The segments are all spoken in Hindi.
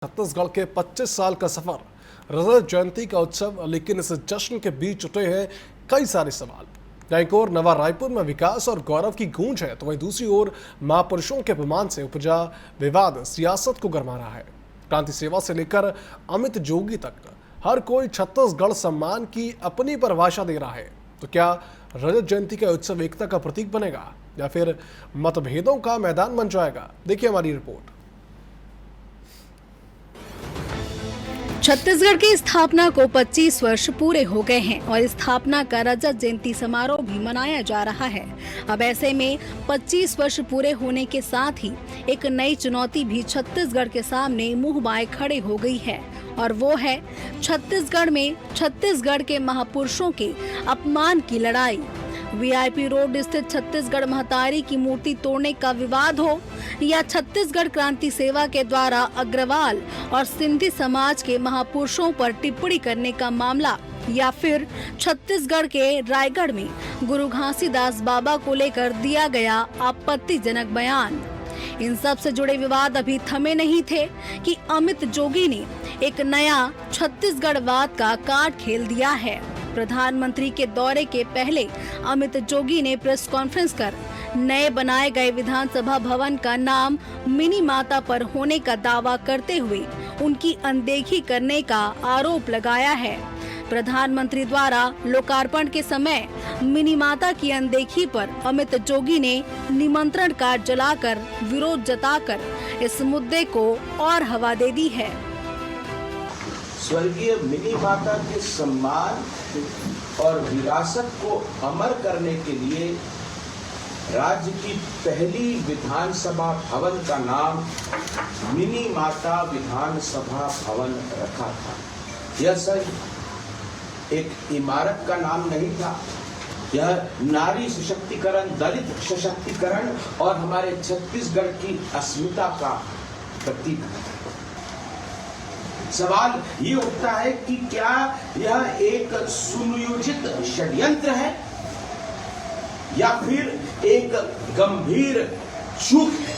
छत्तीसगढ़ के 25 साल का सफर, रजत जयंती का उत्सव, लेकिन इस जश्न के बीच उठे हैं कई सारे सवाल। एक ओर नवा रायपुर में विकास और गौरव की गूंज है, तो वहीं दूसरी ओर महापुरुषों के अपमान से उपजा विवाद सियासत को गरमा रहा है। क्रांति सेवा से लेकर अमित जोगी तक हर कोई छत्तीसगढ़ सम्मान की अपनी परिभाषा दे रहा है। तो क्या रजत जयंती का उत्सव एकता का प्रतीक बनेगा या फिर मतभेदों का मैदान बन जाएगा? देखिए हमारी रिपोर्ट। छत्तीसगढ़ की स्थापना को 25 वर्ष पूरे हो गए हैं और स्थापना का रजत जयंती समारोह भी मनाया जा रहा है। अब ऐसे में 25 वर्ष पूरे होने के साथ ही एक नई चुनौती भी छत्तीसगढ़ के सामने मुंह बाएं खड़े हो गई है, और वो है छत्तीसगढ़ में छत्तीसगढ़ के महापुरुषों के अपमान की लड़ाई। वीआईपी रोड स्थित छत्तीसगढ़ महतारी की मूर्ति तोड़ने का विवाद हो या छत्तीसगढ़ क्रांति सेवा के द्वारा अग्रवाल और सिंधी समाज के महापुरुषों पर टिप्पणी करने का मामला, या फिर छत्तीसगढ़ के रायगढ़ में गुरु घासीदास बाबा को लेकर दिया गया आपत्तिजनक बयान, इन सब से जुड़े विवाद अभी थमे नहीं थे कि अमित जोगी ने एक नया छत्तीसगढ़वाद का कार्ड खेल दिया है। प्रधानमंत्री के दौरे के पहले अमित जोगी ने प्रेस कॉन्फ्रेंस कर नए बनाए गए विधानसभा भवन का नाम मिनी माता पर होने का दावा करते हुए उनकी अनदेखी करने का आरोप लगाया है। प्रधानमंत्री द्वारा लोकार्पण के समय मिनी माता की अनदेखी पर अमित जोगी ने निमंत्रण कार्ड जलाकर विरोध जताकर इस मुद्दे को और हवा दे दी है। स्वर्गीय मिनी माता के सम्मान और विरासत को अमर करने के लिए राज्य की पहली विधानसभा भवन का नाम मिनी माता विधानसभा भवन रखा था। यह सही एक इमारत का नाम नहीं था, यह नारी सशक्तिकरण, दलित सशक्तिकरण और हमारे छत्तीसगढ़ की अस्मिता का प्रतीक है। सवाल ये उठता है कि क्या यह एक सुनियोजित षड्यंत्र है या फिर एक गंभीर चूक है।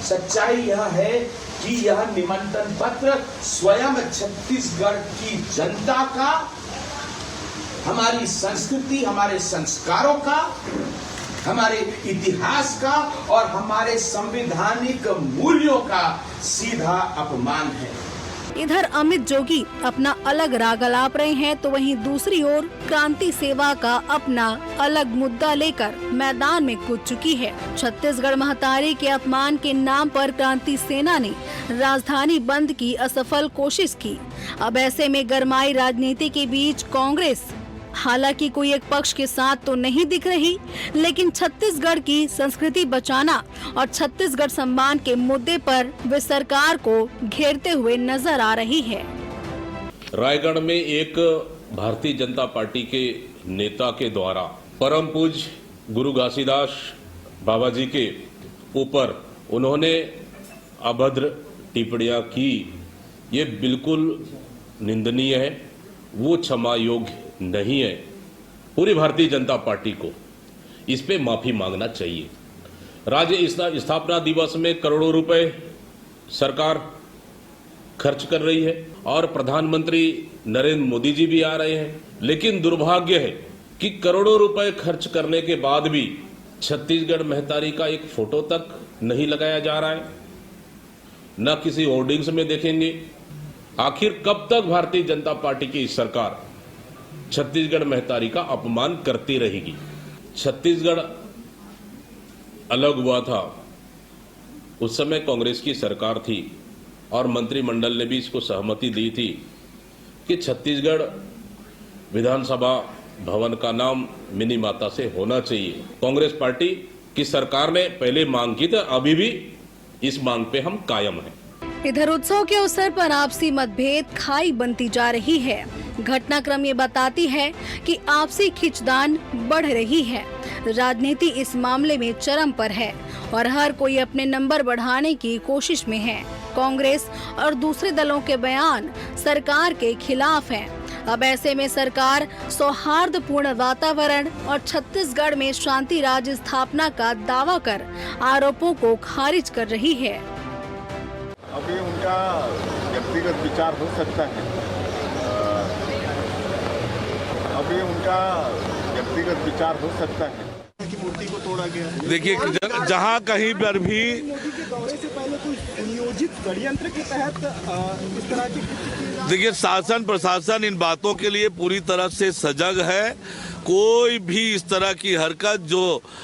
सच्चाई यह है कि यह निमंत्रण पत्र स्वयं छत्तीसगढ़ की जनता का, हमारी संस्कृति, हमारे संस्कारों का, हमारे इतिहास का और हमारे संवैधानिक मूल्यों का सीधा अपमान है। इधर अमित जोगी अपना अलग राग अलाप रहे हैं, तो वहीं दूसरी ओर क्रांति सेवा का अपना अलग मुद्दा लेकर मैदान में कूद चुकी है। छत्तीसगढ़ महतारी के अपमान के नाम पर क्रांति सेना ने राजधानी बंद की असफल कोशिश की। अब ऐसे में गरमाई राजनीति के बीच कांग्रेस हालांकि कोई एक पक्ष के साथ तो नहीं दिख रही, लेकिन छत्तीसगढ़ की संस्कृति बचाना और छत्तीसगढ़ सम्मान के मुद्दे पर वे सरकार को घेरते हुए नजर आ रही है। रायगढ़ में एक भारतीय जनता पार्टी के नेता के द्वारा परम पूज्य गुरु घासीदास बाबा जी के ऊपर उन्होंने अभद्र टिप्पणियां की, ये बिल्कुल निंदनीय है, वो क्षमा योग्य नहीं है। पूरी भारतीय जनता पार्टी को इस पे माफी मांगना चाहिए। राज्य स्थापना दिवस में करोड़ों रुपए सरकार खर्च कर रही है और प्रधानमंत्री नरेंद्र मोदी जी भी आ रहे हैं, लेकिन दुर्भाग्य है कि करोड़ों रुपए खर्च करने के बाद भी छत्तीसगढ़ महतारी का एक फोटो तक नहीं लगाया जा रहा है, न किसी होर्डिंग्स में देखेंगे। आखिर कब तक भारतीय जनता पार्टी की सरकार छत्तीसगढ़ महतारी का अपमान करती रहेगी? छत्तीसगढ़ अलग हुआ था, उस समय कांग्रेस की सरकार थी और मंत्रिमंडल ने भी इसको सहमति दी थी कि छत्तीसगढ़ विधानसभा भवन का नाम मिनी माता से होना चाहिए। कांग्रेस पार्टी की सरकार ने पहले मांग की थी, अभी भी इस मांग पे हम कायम हैं। इधर उत्सव के अवसर पर आपसी मतभेद खाई बनती जा रही है। घटनाक्रम ये बताती है कि आपसी खिंचतान बढ़ रही है। राजनीति इस मामले में चरम पर है और हर कोई अपने नंबर बढ़ाने की कोशिश में है। कांग्रेस और दूसरे दलों के बयान सरकार के खिलाफ हैं। अब ऐसे में सरकार सौहार्दपूर्ण वातावरण और छत्तीसगढ़ में शांति राज स्थापना का दावा कर आरोपों को खारिज कर रही है। अब ये उनका व्यक्तिगत विचार हो सकता है। अब ये उनका व्यक्तिगत विचार हो सकता है कि मूर्ति को तोड़ा गया। देखिए, जहाँ कहीं पर भी मोदी के दौरे से पहले कोई नियोजित षड्यंत्र के तहत इस तरह की, देखिए, शासन प्रशासन इन बातों के लिए पूरी तरह से सजग है। कोई भी इस तरह की हरकत जो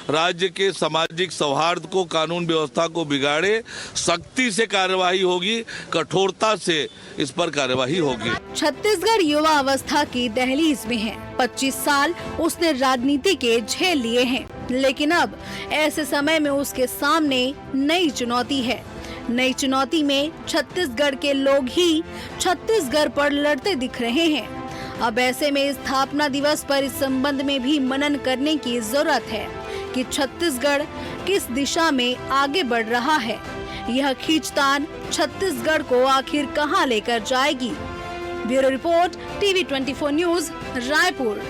राज्य के सामाजिक सौहार्द को, कानून व्यवस्था को बिगाड़े, सख्ती से कार्यवाही होगी, कठोरता से इस पर कार्यवाही होगी। छत्तीसगढ़ युवा अवस्था की दहलीज में है। 25 साल उसने राजनीति के झेल लिए हैं, लेकिन अब ऐसे समय में उसके सामने नई चुनौती है। नई चुनौती में छत्तीसगढ़ के लोग ही छत्तीसगढ़ पर लड़ते दिख रहे हैं। अब ऐसे में स्थापना दिवस पर इस संबंध में भी मनन करने की जरूरत है कि छत्तीसगढ़ किस दिशा में आगे बढ़ रहा है। यह खींचतान छत्तीसगढ़ को आखिर कहां लेकर जाएगी। Bureau report, TV 24 news, Raipur.